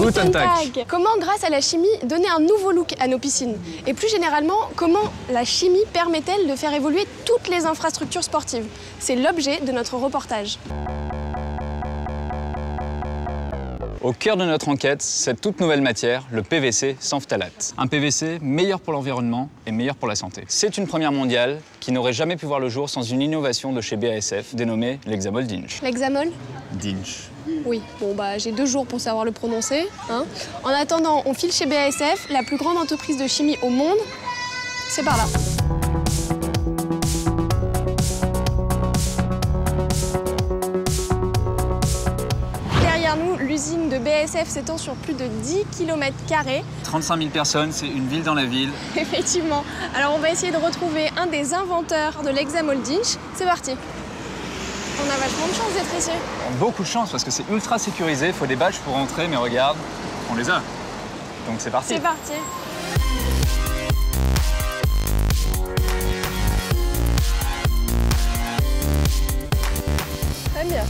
Guten Tag. Comment, grâce à la chimie, donner un nouveau look à nos piscines? Et plus généralement, comment la chimie permet-elle de faire évoluer toutes les infrastructures sportives? C'est l'objet de notre reportage. Au cœur de notre enquête, cette toute nouvelle matière, le PVC sans phtalate. Un PVC meilleur pour l'environnement et meilleur pour la santé. C'est une première mondiale qui n'aurait jamais pu voir le jour sans une innovation de chez BASF dénommée l'hexamol DINCH. L'hexamol? DINCH. Oui, bon bah j'ai 2 jours pour savoir le prononcer. Hein. En attendant, on file chez BASF, la plus grande entreprise de chimie au monde. C'est par là. Derrière nous, l'usine de BASF s'étend sur plus de 10 km². 35 000 personnes, c'est une ville dans la ville. Effectivement. Alors on va essayer de retrouver un des inventeurs de l'hexamol DINCH. C'est parti. On a vachement de chance d'être ici. Beaucoup de chance parce que c'est ultra sécurisé, il faut des badges pour rentrer, mais regarde, on les a. Donc c'est parti. C'est parti. Très bien.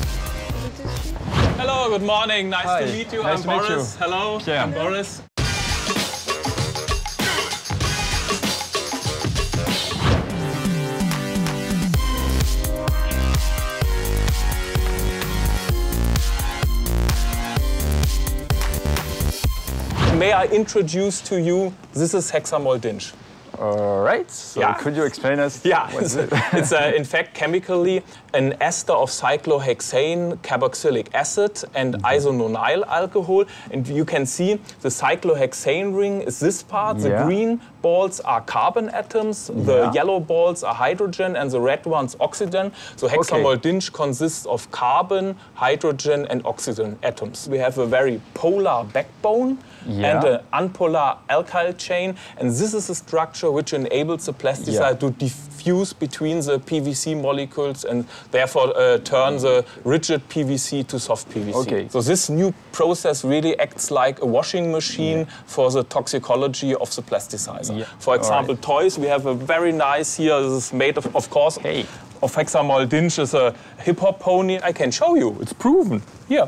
Je te suis. Hello, good morning. Nice Hi. to meet you. Nice I'm to meet Boris. you. Hello, Pierre. I'm Boris. May I introduce to you, this is hexamol DINCH. All right, so Yeah. could you explain us? Yeah, What's it? it's in fact chemically an ester of cyclohexane, carboxylic acid, and isononyl alcohol. And you can see the cyclohexane ring is this part. The Yeah. green balls are carbon atoms, the Yeah. yellow balls are hydrogen, and the red ones oxygen. So hexamol DINCH consists of carbon, hydrogen, and oxygen atoms. We have a very polar backbone Yeah. and an unpolar alkyl chain, and this is a structure which enables the plasticide to diffuse between the PVC molecules and therefore turn the rigid PVC to soft PVC. Okay. So this new process really acts like a washing machine for the toxicology of the plasticizer. Yeah. For example, Alright. toys, we have a very nice here, this is made of course, Hey. of hexamol DINCH is a hip-hop pony. I can show you, it's proven. Here.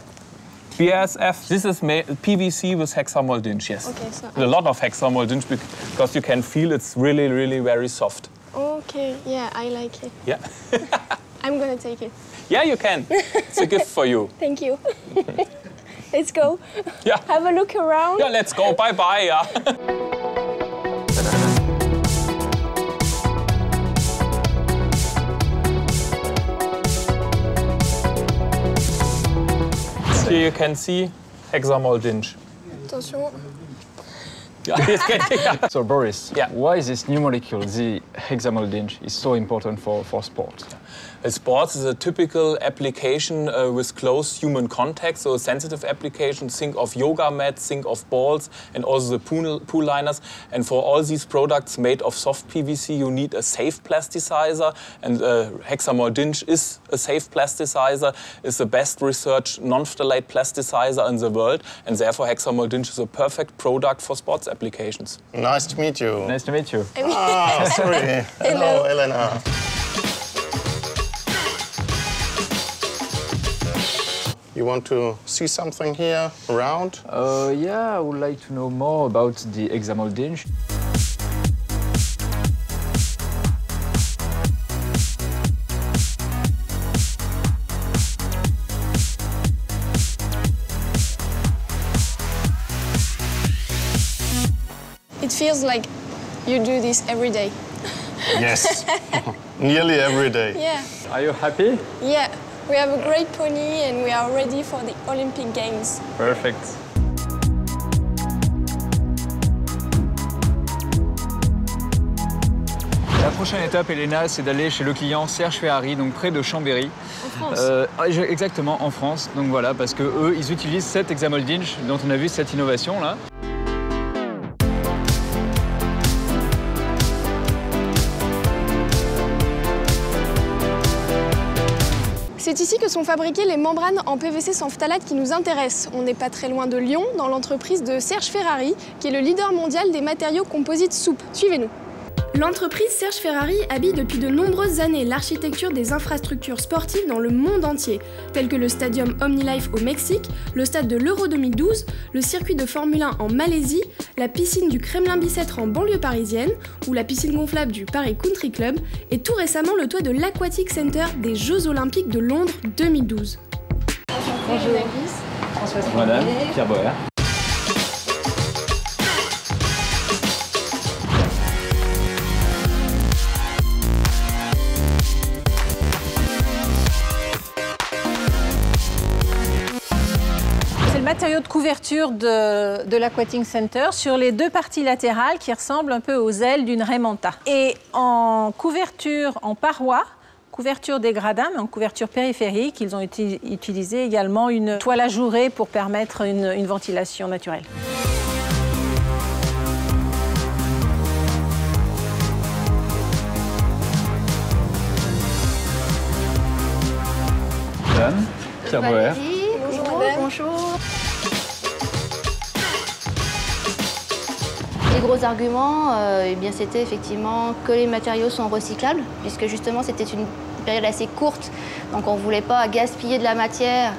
BASF, this is PVC with hexamol DINCH, yes. Okay, so A lot of hexamol DINCH because you can feel it's really, really very soft. Okay, yeah, I like it. Yeah. I'm gonna take it. Yeah, you can. It's a gift for you. Thank you. Let's go. Yeah. Have a look around. Yeah, let's go. Bye-bye. Yeah. Here you can see hexamol DINCH. Attention. Yeah. So Boris, Yeah. why is this new molecule, the hexamol DINCH, is so important for sport? Sports is a typical application with close human contact, so a sensitive application. Think of yoga mats, think of balls, and also the pool liners. And for all these products made of soft PVC, you need a safe plasticizer. And hexamol DINCH is a safe plasticizer, is the best researched non-phthalate plasticizer in the world. And therefore, hexamol DINCH is a perfect product for sports applications. Nice to meet you. Nice to meet you. Ah, sorry. Hello, Elena. You want to see something here around? Yeah, I would like to know more about the hexamol DINCH. It feels like you do this every day. Yes. Nearly every day. Yeah. Are you happy? Yeah. We have a great pony and we are ready for the Olympic Games. Perfect. La prochaine étape, Elena, c'est d'aller chez le client Serge Ferrari, donc près de Chambéry. En France. Exactement, en France. Donc voilà, parce que eux, ils utilisent cet hexamol DINCH dont on a vu cette innovation là. C'est ici que sont fabriquées les membranes en PVC sans phtalate qui nous intéressent. On n'est pas très loin de Lyon, dans l'entreprise de Serge Ferrari, qui est le leader mondial des matériaux composites souples. Suivez-nous. L'entreprise Serge Ferrari habille depuis de nombreuses années l'architecture des infrastructures sportives dans le monde entier, tels que le Stadium OmniLife au Mexique, le stade de l'Euro 2012, le circuit de Formule 1 en Malaisie, la piscine du Kremlin-Bicêtre en banlieue parisienne, ou la piscine gonflable du Paris Country Club, et tout récemment le toit de l'Aquatic Center des Jeux Olympiques de Londres 2012. Bonjour. Françoise Madame Pierre Boer. C'est le matériau de couverture de l'Aquatic Center sur les deux parties latérales qui ressemblent un peu aux ailes d'une raie manta. Et en couverture en paroi, couverture des gradins, mais en couverture périphérique, ils ont utilisé également une toile ajourée pour permettre une ventilation naturelle. Madame Pierre Boer. Bonjour madame. Bonjour. Les gros arguments, eh bien, c'était effectivement que les matériaux sont recyclables, puisque justement c'était une période assez courte, donc on ne voulait pas gaspiller de la matière.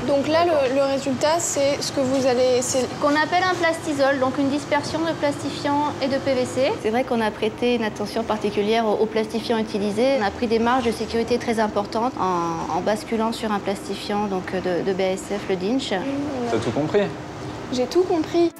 Donc là, le résultat, c'est ce que vous allez... Qu'on appelle un plastisol, donc une dispersion de plastifiant et de PVC. C'est vrai qu'on a prêté une attention particulière aux plastifiants utilisés. On a pris des marges de sécurité très importantes en basculant sur un plastifiant donc de BASF, le Dinch. T'as tout compris? J'ai tout compris.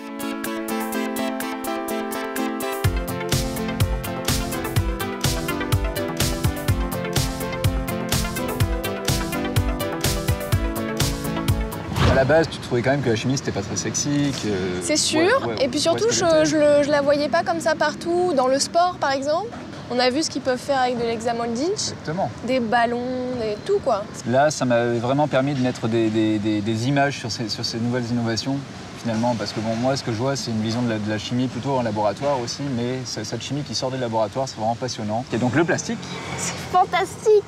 À la base, tu trouvais quand même que la chimie, c'était pas très sexy, que... C'est sûr, et puis surtout, je la voyais pas comme ça partout. Dans le sport, par exemple, on a vu ce qu'ils peuvent faire avec de l'hexamol Dinch. Exactement. Des ballons, tout quoi. Là, ça m'avait vraiment permis de mettre des images sur ces nouvelles innovations, finalement, parce que bon, moi, ce que je vois, c'est une vision de la chimie plutôt en laboratoire aussi, mais cette chimie qui sort des laboratoires, c'est vraiment passionnant. Et donc le plastique. C'est fantastique!